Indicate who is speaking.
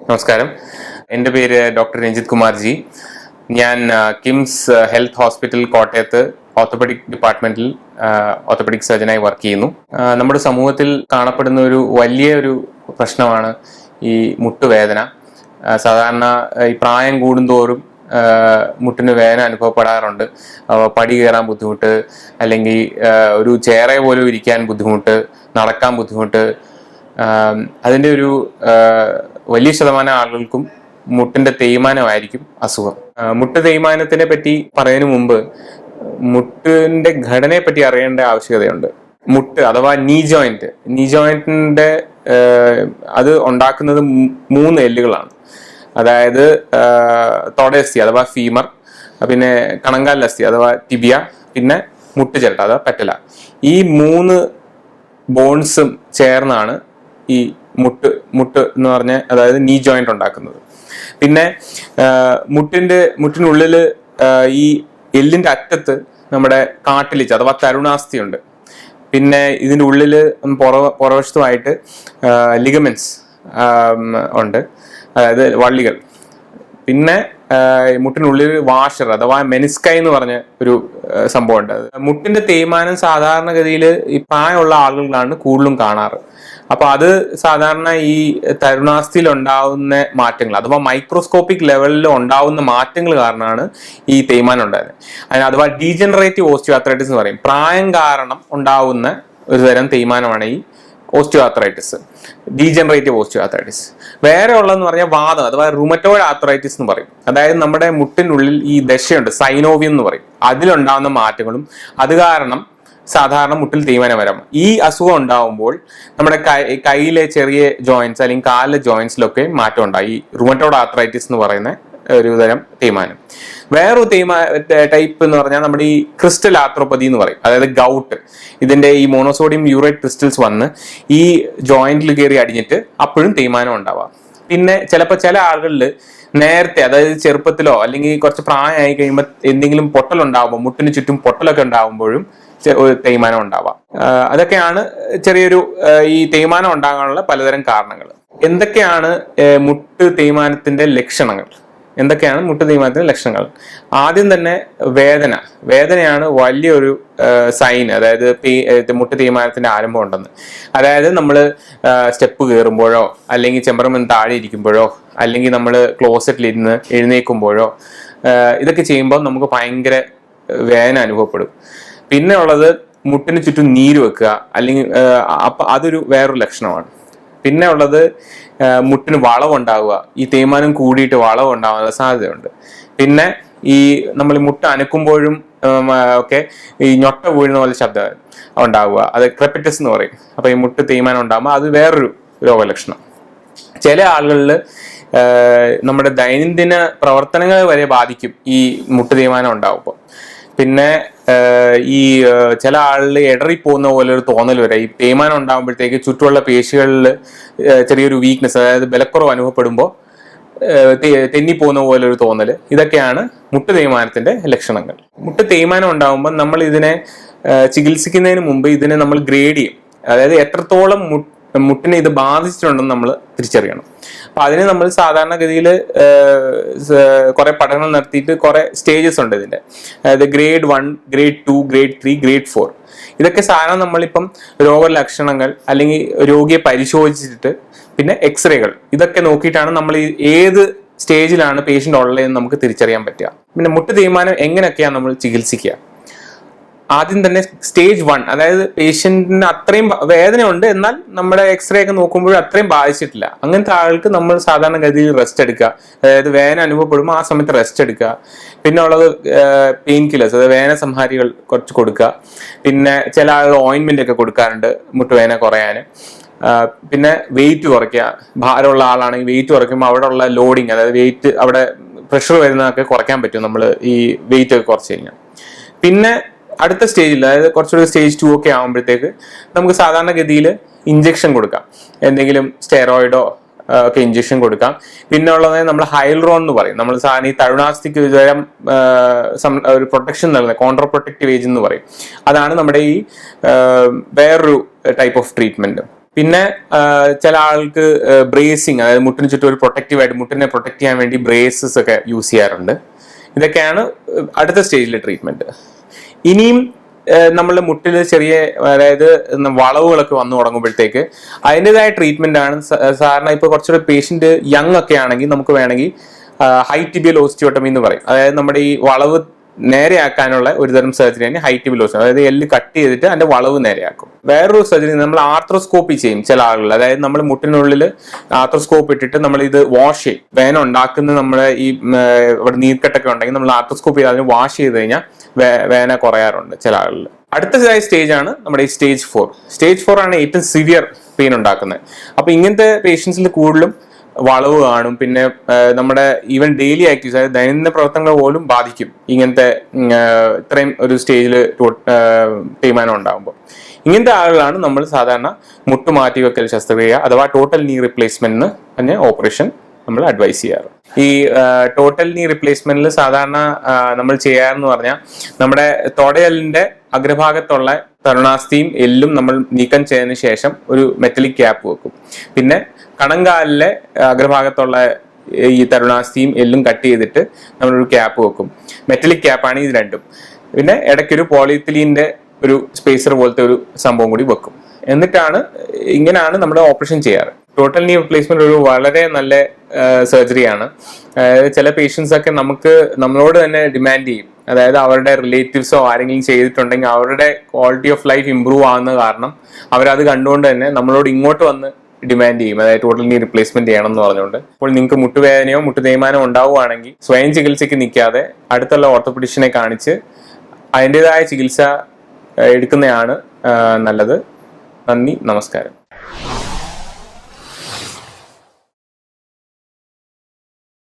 Speaker 1: നമസ്കാരം. എൻ്റെ പേര് ഡോക്ടർ രഞ്ജിത് കുമാർ ജി. ഞാൻ കിംസ് ഹെൽത്ത് ഹോസ്പിറ്റൽ കോട്ടയത്ത് ഓർത്തോപെഡിക് ഡിപ്പാർട്ട്മെന്റിൽ ഓർത്തോപെഡിക് സർജനായി വർക്ക് ചെയ്യുന്നു. നമ്മുടെ സമൂഹത്തിൽ കാണപ്പെടുന്ന ഒരു വലിയൊരു പ്രശ്നമാണ് ഈ മുട്ടുവേദന. സാധാരണ ഈ പ്രായം കൂടുന്തോറും മുട്ടിന് വേദന അനുഭവപ്പെടാറുണ്ട്. പടി കയറാൻ ബുദ്ധിമുട്ട്, അല്ലെങ്കിൽ ഒരു ചെയറെ പോലും ഇരിക്കാൻ ബുദ്ധിമുട്ട്, നടക്കാൻ ബുദ്ധിമുട്ട്. അതിൻ്റെ ഒരു വലിയ ശതമാനം ആളുകൾക്കും മുട്ടിന്റെ തേയ്മാനമായിരിക്കും അസുഖം. മുട്ട് തേയ്മാനത്തിനെ പറ്റി പറയുന്നതിന് മുമ്പ് മുട്ടിന്റെ ഘടനയെ പറ്റി അറിയേണ്ട ആവശ്യകതയുണ്ട്. മുട്ട് അഥവാ നീ ജോയിന്റിന്റെ അത് ഉണ്ടാക്കുന്നത് 3 എല്ലുകളാണ്. അതായത് തോടയസ്ഥി അഥവാ ഫീമർ, പിന്നെ കണങ്കാലസ്ഥി അഥവാ ടിബിയ, പിന്നെ മുട്ടുചിരട്ട അഥവാ പെറ്റല. ഈ 3 ബോൺസും ചേർന്നാണ് ഈ മുട്ട് എന്ന് പറഞ്ഞ അതായത് നീ ജോയിന്റ് ഉണ്ടാക്കുന്നത്. പിന്നെ മുട്ടിനുള്ളിൽ ഈ എല്ലിന്റെ അറ്റത്ത് നമ്മുടെ കാട്ടിലിച്ച് അഥവാ തരുണാസ്ഥി ഉണ്ട്. പിന്നെ ഇതിൻ്റെ ഉള്ളിൽ പുറവശത്തുമായിട്ട് ലിഗമെന്റ്സ് ഉണ്ട്, അതായത് വള്ളികൾ. പിന്നെ മുട്ടിനുള്ളിൽ വാഷർ അഥവാ മെനിസ്കൈ എന്ന് പറഞ്ഞ ഒരു സംഭവം ഉണ്ട്. മുട്ടിന്റെ തേയ്മാനം സാധാരണഗതിയിൽ ഈ പ്രായമുള്ള ആളുകളാണ് കൂടുതലും കാണാറ്. അപ്പൊ അത് സാധാരണ ഈ തരുണാസ്ഥിയിൽ ഉണ്ടാവുന്ന മാറ്റങ്ങൾ അഥവാ മൈക്രോസ്കോപ്പിക് ലെവലിൽ ഉണ്ടാവുന്ന മാറ്റങ്ങൾ കാരണമാണ് ഈ തേയ്മാനം ഉണ്ടായത്. അഥവാ ഡീജനറേറ്റീവ് ഓസ്റ്റിയോആർത്രൈറ്റിസ് എന്ന് പറയും. പ്രായം കാരണം ഉണ്ടാവുന്ന ഒരു തരം തേയ്മാനമാണ് ഈ ഓസ്റ്റിയോആർത്രൈറ്റിസ്, ഡീജനറേറ്റീവ് ഓസ്റ്റിയോആർത്രൈറ്റിസ്. വേറെ ഉള്ളതെന്ന് പറഞ്ഞാൽ വാദം അഥവാ റുമറ്റോയിഡ് ആർത്രൈറ്റിസ് എന്ന് പറയും. അതായത് നമ്മുടെ മുട്ടിനുള്ളിൽ ഈ ദശയുണ്ട്, സൈനോവിയം എന്ന് പറയും. അതിലുണ്ടാകുന്ന മാറ്റങ്ങളും അത് കാരണം സാധാരണ മുട്ടിൽ തേയ്മാനം വരാം. ഈ അസുഖം ഉണ്ടാവുമ്പോൾ നമ്മുടെ കൈയിലെ ചെറിയ ജോയിന്റ്സ് അല്ലെങ്കിൽ കാലിലെ ജോയിന്റ്സിലൊക്കെ മാറ്റം ഉണ്ടായി. ഈ റുമറ്റോയിഡ് ആർത്രൈറ്റിസ് എന്ന് പറയുന്ന ഒരു തരം തേയ്മാനം. വേറൊരു ടൈപ്പ് എന്ന് പറഞ്ഞാൽ നമ്മുടെ ഈ ക്രിസ്റ്റൽ ആർത്രോപ്പതി എന്ന് പറയും. അതായത് ഗൗട്ട്. ഇതിന്റെ ഈ മോണോസോഡിയം യൂറേറ്റ് ക്രിസ്റ്റൽസ് വന്ന് ഈ ജോയിന്റിൽ കയറി അടിഞ്ഞിട്ട് അപ്പോഴും തേയ്മാനം ഉണ്ടാവാം. പിന്നെ ചില ആളുകളിൽ നേരത്തെ, അതായത് ചെറുപ്പത്തിലോ അല്ലെങ്കിൽ കുറച്ച് പ്രായമായി കഴിയുമ്പോൾ എന്തെങ്കിലും പൊട്ടലുണ്ടാവുമ്പോൾ, മുട്ടിന് ചുറ്റും പൊട്ടലൊക്കെ ഉണ്ടാവുമ്പോഴും തേയ്മാനം ഉണ്ടാവാം. അതൊക്കെയാണ് ചെറിയൊരു ഈ തേയ്മാനം ഉണ്ടാകാനുള്ള പലതരം കാരണങ്ങൾ. എന്തൊക്കെയാണ് മുട്ട് തേയ്മാനത്തിന്റെ ലക്ഷണങ്ങൾ? ആദ്യം തന്നെ വേദനയാണ് വലിയൊരു സൈൻ, അതായത് മുട്ട് തേയ്മാനത്തിന്റെ ആരംഭം ഉണ്ടെന്ന്. അതായത് നമ്മൾ സ്റ്റെപ്പ് കയറുമ്പോഴോ അല്ലെങ്കിൽ ചെമ്പറമെന്ന് താഴെ ഇരിക്കുമ്പോഴോ അല്ലെങ്കിൽ നമ്മൾ ക്ലോസറ്റിലിരുന്ന് എഴുന്നേൽക്കുമ്പോഴോ ഇതൊക്കെ ചെയ്യുമ്പോൾ നമുക്ക് ഭയങ്കര വേദന അനുഭവപ്പെടും. പിന്നെ ഉള്ളത് മുട്ടിന് ചുറ്റും നീര് വെക്കുക, അല്ലെങ്കിൽ അതൊരു വേറൊരു ലക്ഷണമാണ്. പിന്നെ ഉള്ളത് മുട്ടിന് വളവുണ്ടാവുക. ഈ തേയ്മാനം കൂടിയിട്ട് വളവുണ്ടാവാനുള്ള സാധ്യതയുണ്ട്. പിന്നെ ഈ നമ്മൾ മുട്ട് അനക്കുമ്പോഴും ഒക്കെ ഈ ഞൊട്ട വീഴുന്ന പോലെ ശബ്ദം ഉണ്ടാവുക, അത് ക്രെപ്പിറ്റസ് എന്ന് പറയും. അപ്പൊ ഈ മുട്ട് തേയ്മാനം ഉണ്ടാകുമ്പോൾ അത് വേറൊരു രോഗലക്ഷണം. ചില ആളുകളിൽ നമ്മുടെ ദൈനംദിന പ്രവർത്തനങ്ങളെ വരെ ബാധിക്കും ഈ മുട്ട് തേയ്മാനം ഉണ്ടാവുമ്പോൾ. പിന്നെ ഈ ചില ആളിൽ ഇടറിപ്പോകുന്ന പോലെ ഒരു തോന്നൽ വരെ ഈ തേയ്മാനം ഉണ്ടാകുമ്പോഴത്തേക്ക് ചുറ്റുമുള്ള പേശികളിൽ ചെറിയൊരു വീക്ക്നെസ്, അതായത് ബലക്കുറവ് അനുഭവപ്പെടുമ്പോൾ തെന്നിപ്പോകുന്ന പോലെ ഒരു തോന്നൽ. ഇതൊക്കെയാണ് മുട്ട് തേയ്മാനത്തിന്റെ ലക്ഷണങ്ങൾ. മുട്ട് തേയ്മാനം ഉണ്ടാകുമ്പോൾ നമ്മൾ ഇതിനെ ചികിത്സിക്കുന്നതിന് മുമ്പ് ഇതിനെ നമ്മൾ ഗ്രേഡ് ചെയ്യും. അതായത് എത്രത്തോളം മുട്ടിനെ ഇത് ബാധിച്ചിട്ടുണ്ടെന്ന് നമ്മൾ തിരിച്ചറിയണം. അപ്പൊ അതിന് നമ്മൾ സാധാരണഗതിയിൽ കുറെ പഠനങ്ങൾ നടത്തിയിട്ട് കുറെ സ്റ്റേജസ് ഉണ്ട് ഇതിന്റെ. അതായത് ഗ്രേഡ് 1, ഗ്രേഡ് 2, ഗ്രേഡ് 3, ഗ്രേഡ് 4. ഇതൊക്കെ സാധാരണ നമ്മളിപ്പം രോഗലക്ഷണങ്ങൾ അല്ലെങ്കിൽ രോഗിയെ പരിശോധിച്ചിട്ട് പിന്നെ എക്സ്റേകൾ ഇതൊക്കെ നോക്കിയിട്ടാണ് നമ്മൾ ഏത് സ്റ്റേജിലാണ് പേഷ്യന്റ് ഉള്ളതെന്ന് നമുക്ക് തിരിച്ചറിയാൻ പറ്റുക. പിന്നെ മുട്ട് തേയ്മാനം എങ്ങനെയൊക്കെയാണ് നമ്മൾ ചികിത്സിക്കുക? ആദ്യം തന്നെ സ്റ്റേജ് 1, അതായത് പേഷ്യന്റിന് അത്രയും വേദനയുണ്ട് എന്നാൽ നമ്മുടെ എക്സ്റേ ഒക്കെ നോക്കുമ്പോഴും അത്രയും ബാധിച്ചിട്ടില്ല. അങ്ങനത്തെ ആൾക്ക് നമ്മൾ സാധാരണഗതിയിൽ റെസ്റ്റ് എടുക്കുക. അതായത് വേദന അനുഭവപ്പെടുമ്പോൾ ആ സമയത്ത് റെസ്റ്റ് എടുക്കുക. പിന്നെ ഉള്ളത് പെയിൻ കില്ലേഴ്സ്, അതായത് വേദന സംഹാരികൾ കുറച്ച് കൊടുക്കുക. പിന്നെ ചില ആളുകൾ ഓയിൻമെന്റ് ഒക്കെ കൊടുക്കാറുണ്ട് മുട്ടുവേദന കുറയാൻ. പിന്നെ വെയിറ്റ് കുറയ്ക്കുക. ഭാരമുള്ള ആളാണെങ്കിൽ വെയിറ്റ് കുറയ്ക്കുമ്പോൾ അവിടെ ഉള്ള ലോഡിങ്, അതായത് വെയിറ്റ് അവിടെ പ്രഷർ വരുന്നതൊക്കെ കുറയ്ക്കാൻ പറ്റും നമ്മൾ ഈ വെയിറ്റ് ഒക്കെ കുറച്ച് കഴിഞ്ഞാൽ. പിന്നെ അടുത്ത സ്റ്റേജിൽ, അതായത് കുറച്ചുകൂടി സ്റ്റേജ് 2 ഒക്കെ ആകുമ്പോഴത്തേക്ക് നമുക്ക് സാധാരണഗതിയിൽ ഇഞ്ചക്ഷൻ കൊടുക്കാം. എന്തെങ്കിലും സ്റ്റെറോയിഡോ ഒക്കെ ഇഞ്ചക്ഷൻ കൊടുക്കാം. പിന്നെ ഉള്ളത് നമ്മൾ ഹൈൽറോൺ എന്ന് പറയും. നമ്മൾ സാധാരണ ഈ തരുണാസ്ഥിക്ക് ഒരുതരം ഒരു പ്രൊട്ടക്ഷൻ നൽകുന്നത് കോൺട്രാ പ്രൊട്ടക്റ്റീവ് ഏജ് എന്ന് പറയും. അതാണ് നമ്മുടെ ഈ വേറൊരു ടൈപ്പ് ഓഫ് ട്രീറ്റ്മെന്റ്. പിന്നെ ചില ആൾക്ക് ബ്രേസിങ്, അതായത് മുട്ടിന് ചുറ്റും ഒരു പ്രൊട്ടക്റ്റീവായിട്ട് മുട്ടിനെ പ്രൊട്ടക്ട് ചെയ്യാൻ വേണ്ടി ബ്രേസസ് ഒക്കെ യൂസ് ചെയ്യാറുണ്ട്. ഇതൊക്കെയാണ് അടുത്ത സ്റ്റേജിലെ ട്രീറ്റ്മെന്റ്. ഇനിയും നമ്മളുടെ മുട്ടിൽ ചെറിയ, അതായത് വളവുകളൊക്കെ വന്നു തുടങ്ങുമ്പോഴത്തേക്ക് അതിൻ്റെതായ ട്രീറ്റ്മെന്റ് ആണ്. സാധാരണ ഇപ്പൊ കുറച്ചുകൂടെ പേഷ്യന്റ് യങ് ഒക്കെ ആണെങ്കിൽ നമുക്ക് വേണമെങ്കിൽ ഹൈ ടിബിയൽ ഓസ്റ്റിയോട്ടമി എന്ന് പറയും. അതായത് നമ്മുടെ ഈ വളവ് നേരെയാക്കാനുള്ള ഒരു തരം സർജറിയാണ് ഹൈ ടിബിയൽ ഓസ്റ്റിയോട്ടമി. അതായത് എല്ല് കട്ട് ചെയ്തിട്ട് അതിന്റെ വളവ് നേരെയാക്കും. വേറൊരു സർജറി നമ്മൾ ആർത്രോസ്കോപ്പി ചെയ്യും ചില ആളുകൾ. അതായത് നമ്മൾ മുട്ടിനുള്ളിൽ ആർത്രോസ്കോപ്പ് ഇട്ടിട്ട് നമ്മൾ ഇത് വാഷ് ചെയ്യും. വേന ഉണ്ടാക്കുന്ന നമ്മുടെ ഈ ഇവിടെ നീർക്കെട്ടൊക്കെ ഉണ്ടെങ്കിൽ നമ്മൾ ആർത്രോസ്കോപ്പ് ചെയ്ത് അതിന് വാഷ് ചെയ്ത് കഴിഞ്ഞാൽ വേന കുറയാറുണ്ട് ചില ആളുകളിൽ. അടുത്തതായ സ്റ്റേജ് ആണ് നമ്മുടെ ഈ സ്റ്റേജ് 4. സ്റ്റേജ് 4 ആണ് ഏറ്റവും സിവിയർ പെയിൻ ഉണ്ടാക്കുന്നത്. അപ്പൊ ഇങ്ങനത്തെ പേഷ്യൻസിൽ കൂടുതലും വളവ് കാണും. പിന്നെ നമ്മുടെ ഈവൻ ഡെയിലി ആക്ടിവിറ്റീസ്, അതായത് ദൈനംദിന പ്രവർത്തനങ്ങൾ പോലും ബാധിക്കും ഇങ്ങനത്തെ ഇത്രയും ഒരു സ്റ്റേജിൽ തേയ്മാനം ഉണ്ടാകുമ്പോൾ. ഇങ്ങനത്തെ ആളുകളാണ് നമ്മൾ സാധാരണ മുട്ടുമാറ്റിവെക്കൽ ശസ്ത്രക്രിയ അഥവാ ടോട്ടൽ നീ റിപ്ലേസ്മെന്റിന് തന്നെ ഓപ്പറേഷൻ നമ്മൾ അഡ്വൈസ് ചെയ്യാറ്. ഈ ടോട്ടൽ നീ റിപ്ലേസ്മെന്റിൽ സാധാരണ നമ്മൾ ചെയ്യാറെന്ന് പറഞ്ഞാൽ നമ്മുടെ തൊടയലിന്റെ അഗ്രഭാഗത്തുള്ള തരുണാസ്ഥിയും എല്ലും നമ്മൾ നീക്കം ചെയ്തതിന് ശേഷം ഒരു മെറ്റലിക് ക്യാപ്പ് വെക്കും. പിന്നെ കണങ്കാലിലെ അഗ്രഭാഗത്തുള്ള ഈ തരുണാസ്ഥിയും എല്ലും കട്ട് ചെയ്തിട്ട് നമ്മളൊരു ക്യാപ്പ് വെക്കും. മെറ്റലിക് ക്യാപ്പാണ് ഇത് രണ്ടും. പിന്നെ ഇടയ്ക്കൊരു പോളിയെത്തിലീന്റെ ഒരു സ്പേസർ പോലത്തെ ഒരു സംഭവം കൂടി വെക്കും. ഇങ്ങനെയാണ് നമ്മൾ ഓപ്പറേഷൻ ചെയ്യാറ്. ടോട്ടൽ നീ റിപ്ലേസ്മെന്റ് ഒരു വളരെ നല്ല സർജറിയാണ്. അതായത് ചില പേഷ്യൻസ് ഒക്കെ നമ്മളോട് തന്നെ ഡിമാൻഡ് ചെയ്യും. അതായത് അവരുടെ റിലേറ്റീവ്സോ ആരെങ്കിലും ചെയ്തിട്ടുണ്ടെങ്കിൽ അവരുടെ ക്വാളിറ്റി ഓഫ് ലൈഫ് ഇമ്പ്രൂവ് ആവുന്ന കാരണം അവരത് കണ്ടുകൊണ്ട് തന്നെ നമ്മളോട് ഇങ്ങോട്ട് വന്ന് ഡിമാൻഡ് ചെയ്യും. അതായത് ടോട്ടൽ നീ റിപ്ലേസ്മെന്റ് ചെയ്യണം എന്ന് പറഞ്ഞുകൊണ്ട്. അപ്പോൾ നിങ്ങൾക്ക് മുട്ടുവേദനയോ മുട്ടുതേയ്മാനോ ഉണ്ടാവുകയാണെങ്കിൽ സ്വയം ചികിത്സയ്ക്ക് നിൽക്കാതെ അടുത്തുള്ള ഓർത്തോപെഡിഷനെ കാണിച്ച് അതിൻ്റെതായ ചികിത്സ എടുക്കുന്നതാണ് നല്ലത്. നന്ദി, നമസ്കാരം.